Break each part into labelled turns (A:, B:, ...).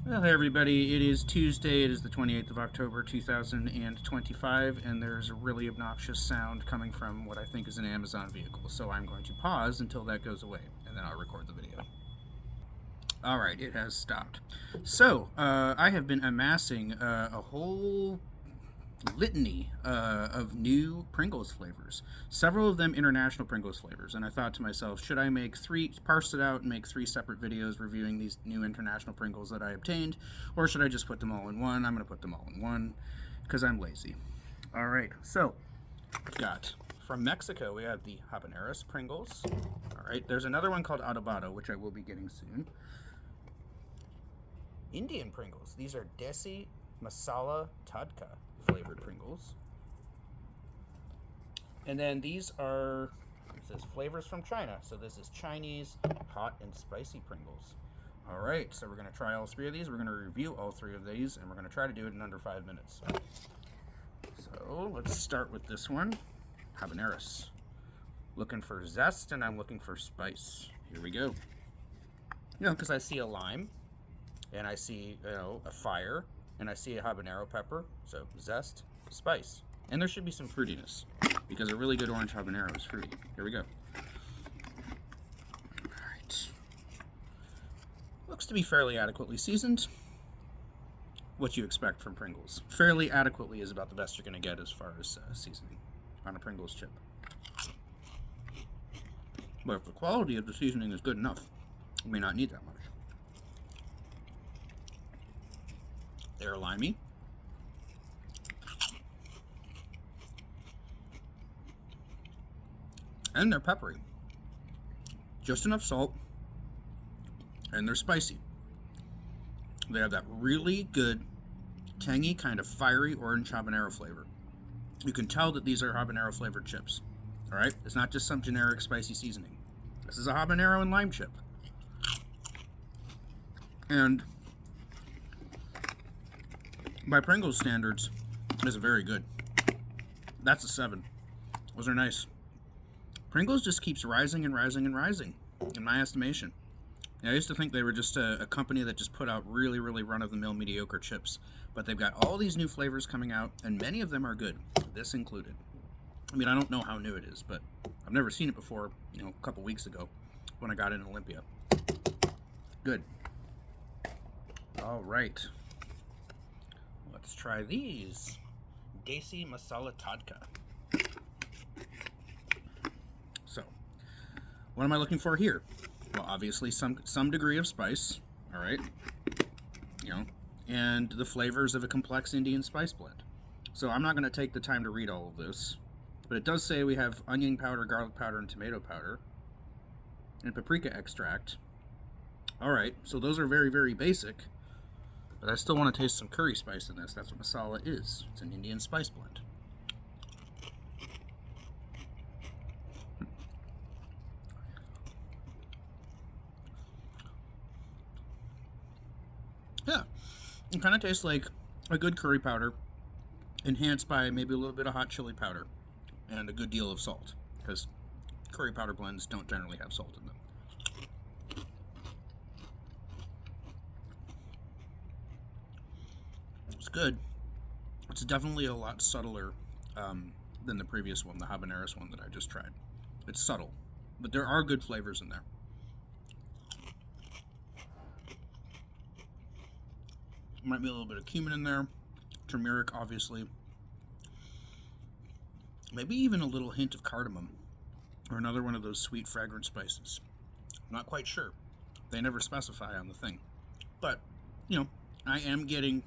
A: Well, hey everybody, it is Tuesday, it is the 28th of October 2025, and there's a really obnoxious sound coming from what I think is an Amazon vehicle, so I'm going to pause until that goes away, and then I'll record the video. Alright, it has stopped. So, I have been amassing a whole litany of new Pringles flavors. Several of them international Pringles flavors, and I thought to myself, should I parse it out and make three separate videos reviewing these new international Pringles that I obtained, or should I just put them all in one? I'm going to put them all in one because I'm lazy. All right, so we've got from Mexico, we have the Habaneras Pringles. All right, there's another one called Adobado, which I will be getting soon. Indian Pringles. These are Desi Masala Tadka flavored Pringles. And then these are, it says flavors from China. So this is Chinese hot and spicy Pringles. All right, so we're going to try all three of these. We're going to review all three of these, and we're going to try to do it in under 5 minutes. So let's start with this one, Habaneras. Looking for zest, and I'm looking for spice. Here we go. Because I see a lime, and I see, a fire, and I see a habanero pepper. So zest, spice. And there should be some fruitiness, because a really good orange habanero is fruity. Here we go. Alright. Looks to be fairly adequately seasoned. What you expect from Pringles. Fairly adequately is about the best you're going to get as far as seasoning on a Pringles chip. But if the quality of the seasoning is good enough, you may not need that much. They're limey. And they're peppery. Just enough salt. And they're spicy. They have that really good, tangy, kind of fiery orange habanero flavor. You can tell that these are habanero flavored chips. Alright? It's not just some generic spicy seasoning. This is a habanero and lime chip. And by Pringles standards, is very good. That's a 7. Those are nice. Pringles just keeps rising and rising and rising, in my estimation. I used to think they were just a company that just put out really, really run-of-the-mill mediocre chips. But they've got all these new flavors coming out, and many of them are good, this included. I mean, I don't know how new it is, but I've never seen it before, a couple weeks ago when I got in Olympia. Good. All right. Let's try these. Desi Masala Tadka. So, what am I looking for here? Well, obviously some degree of spice, all right, and the flavors of a complex Indian spice blend. So I'm not going to take the time to read all of this, but it does say we have onion powder, garlic powder, and tomato powder, and paprika extract. All right, so those are very, very basic, but I still want to taste some curry spice in this. That's what masala is. It's an Indian spice blend. Yeah, it kind of tastes like a good curry powder, enhanced by maybe a little bit of hot chili powder and a good deal of salt, because curry powder blends don't generally have salt in them. It's good. It's definitely a lot subtler than the previous one, the habaneros one that I just tried. It's subtle, but there are good flavors in there. Might be a little bit of cumin in there, turmeric, obviously. Maybe even a little hint of cardamom, or another one of those sweet, fragrant spices. I'm not quite sure. They never specify on the thing. But, I am getting,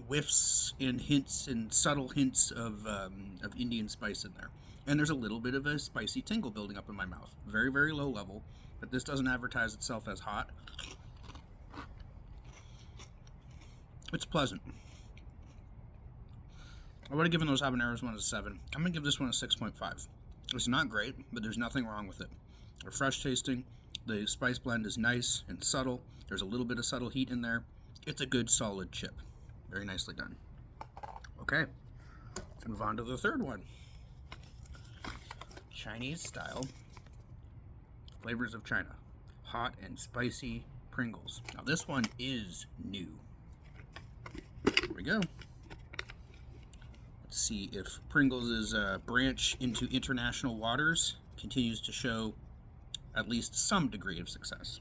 A: whiffs and hints and subtle hints of Indian spice in there. And there's a little bit of a spicy tingle building up in my mouth. Very, very low level, but this doesn't advertise itself as hot. It's pleasant. I would have given those habaneros one a 7. I'm going to give this one a 6.5. It's not great, but there's nothing wrong with it. They're fresh tasting. The spice blend is nice and subtle. There's a little bit of subtle heat in there. It's a good, solid chip. Very nicely done. Okay, let's move on to the third one. Chinese style flavors of China. Hot and spicy Pringles. Now this one is new. Here we go. Let's see if Pringles' branch into international waters continues to show at least some degree of success.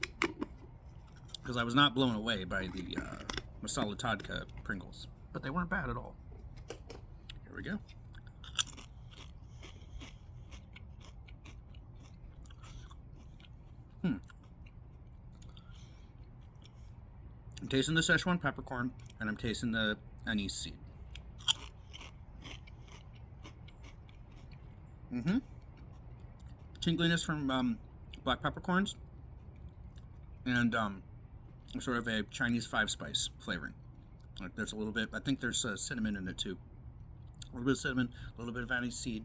A: Because I was not blown away by the Masala Tadka Pringles, but they weren't bad at all. Here we go. I'm tasting the Szechuan peppercorn, and I'm tasting the anise seed. Tingliness from black peppercorns, and sort of a Chinese 5-spice flavoring. Like there's a little bit, I think there's cinnamon in it too. A little bit of cinnamon, a little bit of anise seed.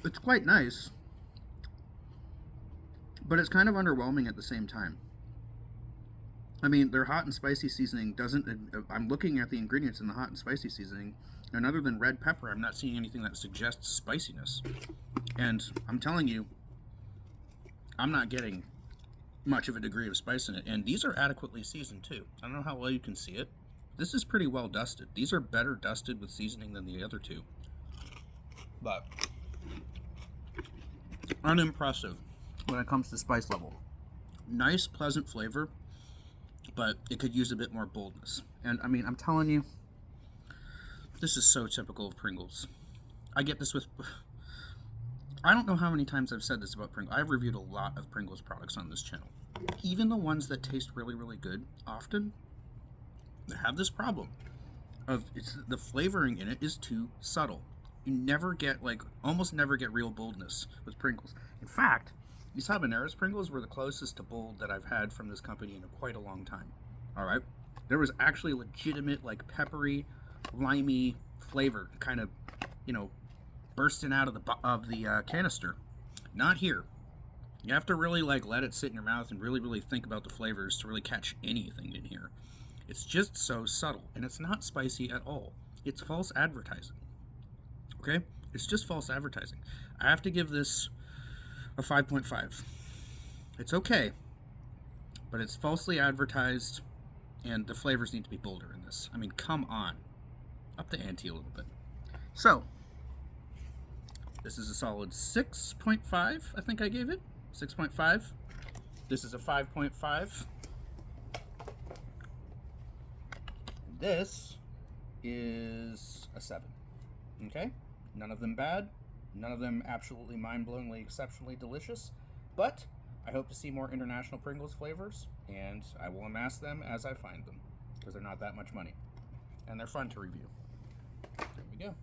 A: It's quite nice, but it's kind of underwhelming at the same time. I mean, their hot and spicy seasoning doesn't... I'm looking at the ingredients in the hot and spicy seasoning, and other than red pepper, I'm not seeing anything that suggests spiciness. And I'm telling you, I'm not getting much of a degree of spice in it. And these are adequately seasoned, too. I don't know how well you can see it. This is pretty well dusted. These are better dusted with seasoning than the other two. But unimpressive when it comes to spice level. Nice, pleasant flavor, but it could use a bit more boldness. And I mean, I'm telling you, this is so typical of Pringles. I get this with... I don't know how many times I've said this about Pringles. I've reviewed a lot of Pringles products on this channel. Even the ones that taste really, really good, often, they have this problem of the flavoring in it is too subtle. You never get, like, almost never get real boldness with Pringles. In fact, these Habaneras Pringles were the closest to bold that I've had from this company in quite a long time. Alright? There was actually legitimate, like, peppery, limey flavor kind of, you know, bursting out of the canister. Not here. You have to really, like, let it sit in your mouth and really, really think about the flavors to really catch anything in here. It's just so subtle, and it's not spicy at all. It's false advertising. Okay? It's just false advertising. I have to give this a 5.5. It's okay, but it's falsely advertised, and the flavors need to be bolder in this. I mean, come on. Up the ante a little bit. So, this is a solid 6.5, I think I gave it. 6.5. This is a 5.5. This is a 7. Okay? None of them bad. None of them absolutely mind-blowingly exceptionally delicious. But I hope to see more international Pringles flavors, and I will amass them as I find them, because they're not that much money. And they're fun to review. There we go.